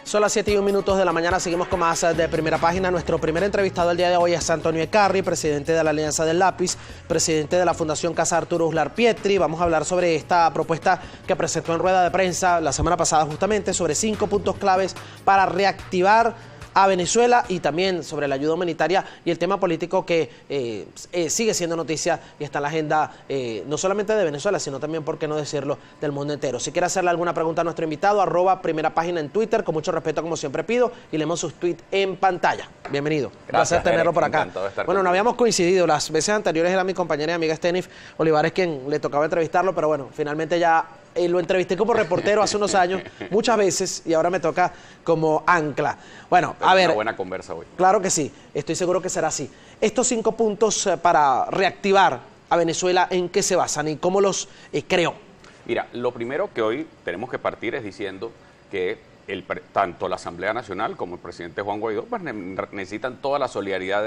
Son las 7:01 de la mañana, seguimos con más de Primera Página. Nuestro primer entrevistado el día de hoy es Antonio Ecarri, presidente de la Alianza del Lápiz, presidente de la Fundación Casa Arturo Uslar Pietri. Vamos a hablar sobre esta propuesta que presentó en rueda de prensa la semana pasada justamente, sobre 5 puntos claves para reactivar a Venezuela y también sobre la ayuda humanitaria y el tema político que sigue siendo noticia y está en la agenda no solamente de Venezuela, sino también, por qué no decirlo, del mundo entero. Si quiere hacerle alguna pregunta a nuestro invitado, @Primera Página en Twitter, con mucho respeto como siempre pido, y leemos sus tweets en pantalla. Bienvenido. Gracias, placer tenerlo por acá. Bueno, no habíamos coincidido, las veces anteriores era mi compañera y amiga Stenif Olivares quien le tocaba entrevistarlo, pero bueno, finalmente ya lo entrevisté como reportero hace unos años, muchas veces, y ahora me toca como ancla. Bueno, a ver. Una buena conversa hoy. Claro que sí, estoy seguro que será así. Estos 5 puntos para reactivar a Venezuela, ¿en qué se basan y cómo los creó? Mira, lo primero que hoy tenemos que partir es diciendo que tanto la Asamblea Nacional como el presidente Juan Guaidó pues, necesitan toda la solidaridad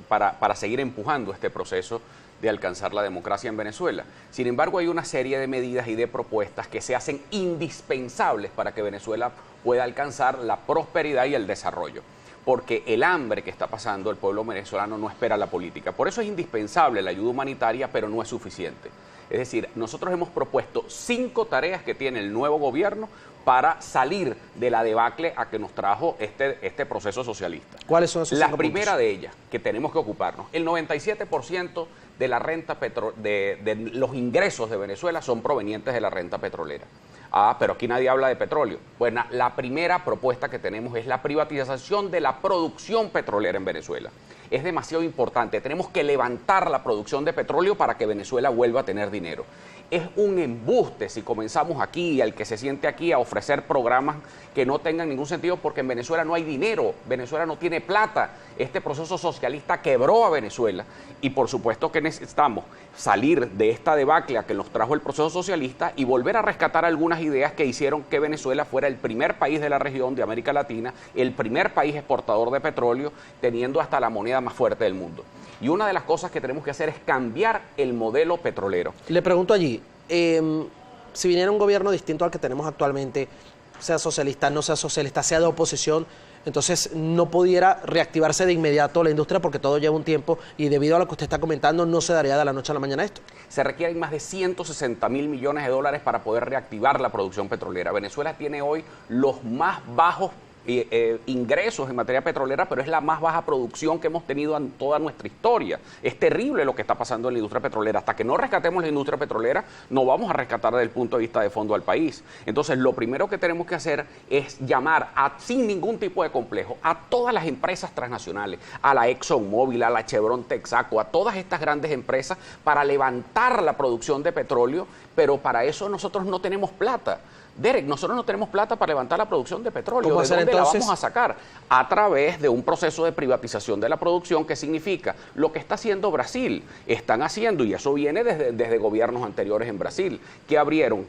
para seguir empujando este proceso de alcanzar la democracia en Venezuela. Sin embargo, hay una serie de medidas y de propuestas que se hacen indispensables para que Venezuela pueda alcanzar la prosperidad y el desarrollo. Porque el hambre que está pasando el pueblo venezolano no espera la política. Por eso es indispensable la ayuda humanitaria, pero no es suficiente. Es decir, nosotros hemos propuesto 5 tareas que tiene el nuevo gobierno para salir de la debacle a que nos trajo este proceso socialista. ¿Cuáles son esos 5 puntos? La primera de ellas, que tenemos que ocuparnos, el 97% de la renta de los ingresos de Venezuela son provenientes de la renta petrolera. Pero aquí nadie habla de petróleo. Bueno, la primera propuesta que tenemos es la privatización de la producción petrolera en Venezuela. Es demasiado importante. Tenemos que levantar la producción de petróleo para que Venezuela vuelva a tener dinero. Es un embuste si comenzamos aquí, al que se siente aquí, a ofrecer programas que no tengan ningún sentido, porque en Venezuela no hay dinero, Venezuela no tiene plata. Este proceso socialista quebró a Venezuela y por supuesto que necesitamos salir de esta debacle a que nos trajo el proceso socialista y volver a rescatar algunas ideas que hicieron que Venezuela fuera el primer país de la región de América Latina, el primer país exportador de petróleo, teniendo hasta la moneda más fuerte del mundo. Y una de las cosas que tenemos que hacer es cambiar el modelo petrolero. Le pregunto allí, si viniera un gobierno distinto al que tenemos actualmente, sea socialista, no sea socialista, sea de oposición, entonces no pudiera reactivarse de inmediato la industria porque todo lleva un tiempo y debido a lo que usted está comentando no se daría de la noche a la mañana esto. Se requieren más de 160.000 millones de dólares para poder reactivar la producción petrolera. Venezuela tiene hoy los más bajos ingresos en materia petrolera, pero es la más baja producción que hemos tenido en toda nuestra historia. Es terrible lo que está pasando en la industria petrolera. Hasta que no rescatemos la industria petrolera, no vamos a rescatar desde el punto de vista de fondo al país. Entonces, lo primero que tenemos que hacer es llamar, sin ningún tipo de complejo, a todas las empresas transnacionales, a la ExxonMobil, a la Chevron Texaco, a todas estas grandes empresas, para levantar la producción de petróleo, pero para eso nosotros no tenemos plata. Derek, nosotros no tenemos plata para levantar la producción de petróleo. ¿De dónde la vamos a sacar? A través de un proceso de privatización de la producción, que significa lo que está haciendo Brasil. Están haciendo, y eso viene desde gobiernos anteriores en Brasil, que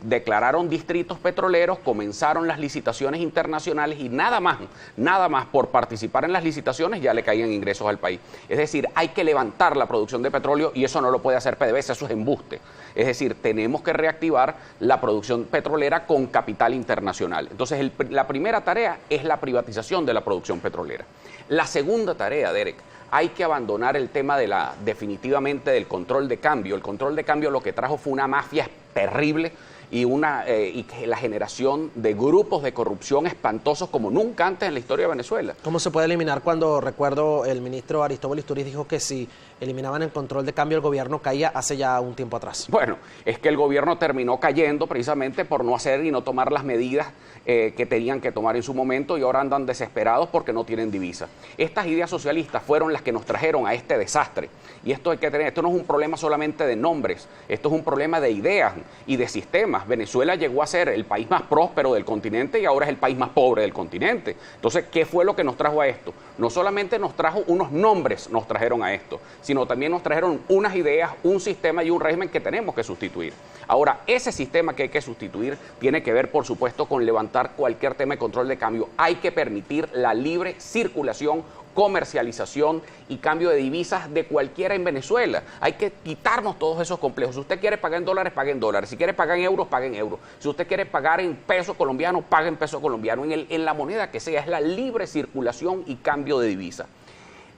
declararon distritos petroleros, comenzaron las licitaciones internacionales y nada más por participar en las licitaciones ya le caían ingresos al país. Es decir, hay que levantar la producción de petróleo y eso no lo puede hacer PDVSA, eso es embuste. Es decir, tenemos que reactivar la producción petrolera con capital internacional. Entonces, la primera tarea es la privatización de la producción petrolera. La segunda tarea, Derek, hay que abandonar el tema definitivamente del control de cambio. El control de cambio lo que trajo fue una mafia terrible y la generación de grupos de corrupción espantosos como nunca antes en la historia de Venezuela. ¿Cómo se puede eliminar cuando, recuerdo, el ministro Aristóbulo Isturiz dijo que si eliminaban el control de cambio el gobierno caía hace ya un tiempo atrás? Bueno, es que el gobierno terminó cayendo precisamente por no hacer y no tomar las medidas que tenían que tomar en su momento y ahora andan desesperados porque no tienen divisa. Estas ideas socialistas fueron las que nos trajeron a este desastre y esto no es un problema solamente de nombres, esto es un problema de ideas y de sistemas. Venezuela llegó a ser el país más próspero del continente y ahora es el país más pobre del continente. Entonces, ¿qué fue lo que nos trajo a esto? No solamente nos trajo unos nombres, nos trajeron a esto, sino también nos trajeron unas ideas, un sistema y un régimen que tenemos que sustituir. Ahora, ese sistema que hay que sustituir tiene que ver, por supuesto, con levantar cualquier tema de control de cambio. Hay que permitir la libre circulación comercialización y cambio de divisas de cualquiera en Venezuela. Hay que quitarnos todos esos complejos. Si usted quiere pagar en dólares, pague en dólares. Si quiere pagar en euros, pague en euros. Si usted quiere pagar en peso colombiano, pague en peso colombiano. En la moneda que sea, es la libre circulación y cambio de divisa.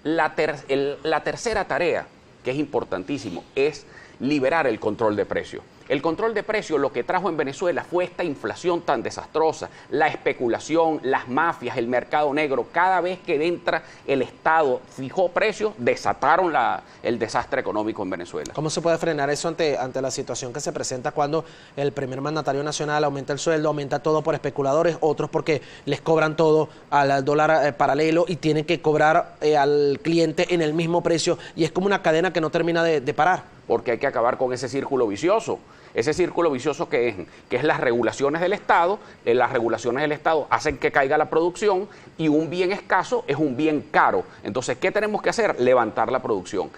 La tercera tarea, que es importantísimo, es liberar el control de precios. El control de precios lo que trajo en Venezuela fue esta inflación tan desastrosa, la especulación, las mafias, el mercado negro. Cada vez que entra el Estado, fijó precios, desataron el desastre económico en Venezuela. ¿Cómo se puede frenar eso ante la situación que se presenta cuando el primer mandatario nacional aumenta el sueldo, aumenta todo por especuladores, otros porque les cobran todo al dólar paralelo y tienen que cobrar al cliente en el mismo precio? Y es como una cadena que no termina de parar. Porque hay que acabar con ese círculo vicioso. Ese círculo vicioso que es las regulaciones del Estado. Las regulaciones del Estado hacen que caiga la producción y un bien escaso es un bien caro. Entonces, ¿qué tenemos que hacer? Levantar la producción.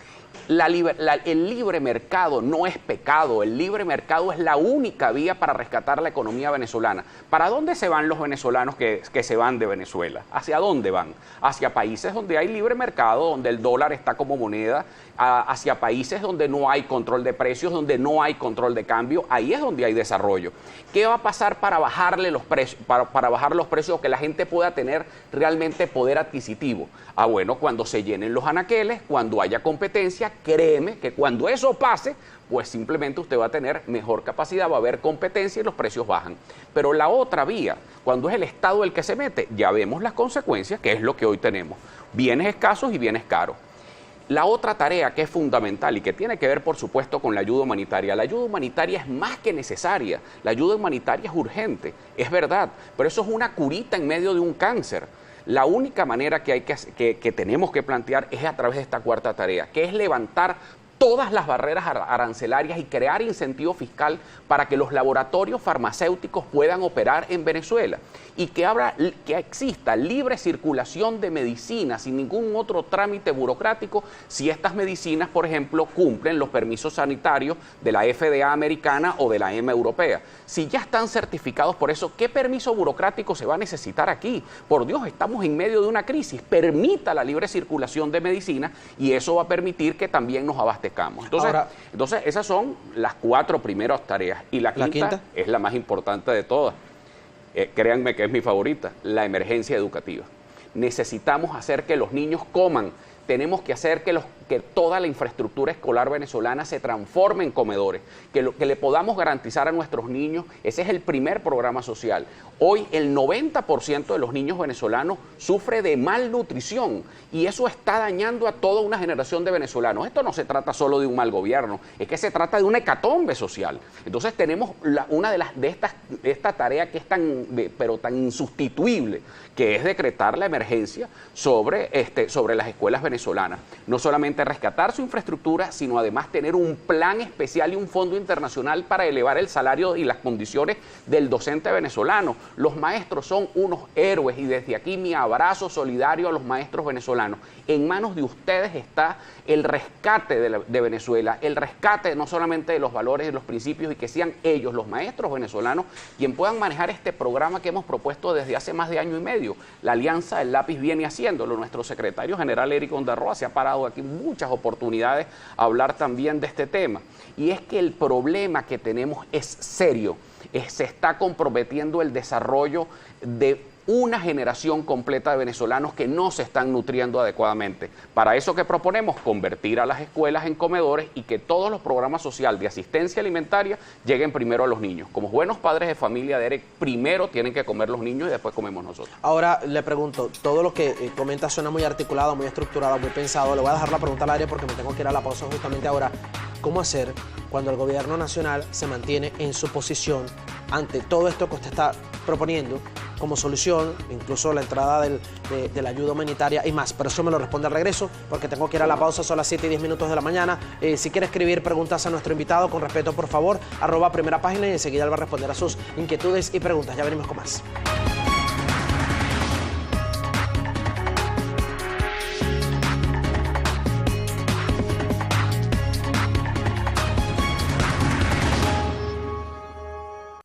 El libre mercado no es pecado, el libre mercado es la única vía para rescatar la economía venezolana. ¿Para dónde se van los venezolanos que se van de Venezuela? ¿Hacia dónde van? Hacia países donde hay libre mercado, donde el dólar está como moneda, hacia países donde no hay control de precios, donde no hay control de cambio. Ahí es donde hay desarrollo. ¿Qué va a pasar para bajarle los precios, para bajar los precios, que la gente pueda tener realmente poder adquisitivo? Bueno, cuando se llenen los anaqueles, cuando haya competencia, créeme que cuando eso pase, pues simplemente usted va a tener mejor capacidad, va a haber competencia y los precios bajan. Pero la otra vía, cuando es el Estado el que se mete, ya vemos las consecuencias, que es lo que hoy tenemos. Bienes escasos y bienes caros. La otra tarea que es fundamental y que tiene que ver, por supuesto, con la ayuda humanitaria. La ayuda humanitaria es más que necesaria. La ayuda humanitaria es urgente, es verdad, pero eso es una curita en medio de un cáncer. La única manera que tenemos que plantear es a través de esta cuarta tarea, que es levantar todas las barreras arancelarias y crear incentivo fiscal para que los laboratorios farmacéuticos puedan operar en Venezuela y que exista libre circulación de medicinas sin ningún otro trámite burocrático si estas medicinas, por ejemplo, cumplen los permisos sanitarios de la FDA americana o de la EMA europea. Si ya están certificados por eso, ¿qué permiso burocrático se va a necesitar aquí? Por Dios, estamos en medio de una crisis. Permita la libre circulación de medicinas y eso va a permitir que también nos abastezcamos. Entonces, esas son las 4 primeras tareas. Y la quinta es la más importante de todas. Créanme que es mi favorita, la emergencia educativa. Necesitamos hacer que los niños coman. Tenemos que hacer que toda la infraestructura escolar venezolana se transforme en comedores, que le podamos garantizar a nuestros niños. Ese es el primer programa social. Hoy el 90% de los niños venezolanos sufre de malnutrición y eso está dañando a toda una generación de venezolanos. Esto no se trata solo de un mal gobierno, es que se trata de una hecatombe social. Entonces tenemos una de esta tarea que es tan insustituible, que es decretar la emergencia sobre las escuelas venezolanas. No solamente rescatar su infraestructura, sino además tener un plan especial y un fondo internacional para elevar el salario y las condiciones del docente venezolano. Los maestros son unos héroes y desde aquí mi abrazo solidario a los maestros venezolanos. En manos de ustedes está el rescate de Venezuela, el rescate no solamente de los valores, de los principios y que sean ellos, los maestros venezolanos, quien puedan manejar este programa que hemos propuesto desde hace más de año y medio. La Alianza del Lápiz viene haciéndolo. Nuestro secretario general, Eric Ondarroa, se ha parado aquí en muchas oportunidades a hablar también de este tema. Y es que el problema que tenemos es serio. Se está comprometiendo el desarrollo de una generación completa de venezolanos que no se están nutriendo adecuadamente. Para eso que proponemos, convertir a las escuelas en comedores y que todos los programas sociales de asistencia alimentaria lleguen primero a los niños. Como buenos padres de familia, Derek, primero tienen que comer los niños y después comemos nosotros. Ahora le pregunto, todo lo que comenta suena muy articulado, muy estructurado, muy pensado. Le voy a dejar la pregunta al aire porque me tengo que ir a la pausa justamente ahora. ¿Cómo hacer cuando el gobierno nacional se mantiene en su posición ante todo esto que usted está proponiendo como solución, incluso la entrada de la ayuda humanitaria y más? Pero eso me lo responde al regreso, porque tengo que ir a la pausa, son las 7:10 de la mañana. Si quiere escribir preguntas a nuestro invitado, con respeto, por favor, @primerapágina y enseguida él va a responder a sus inquietudes y preguntas. Ya venimos con más.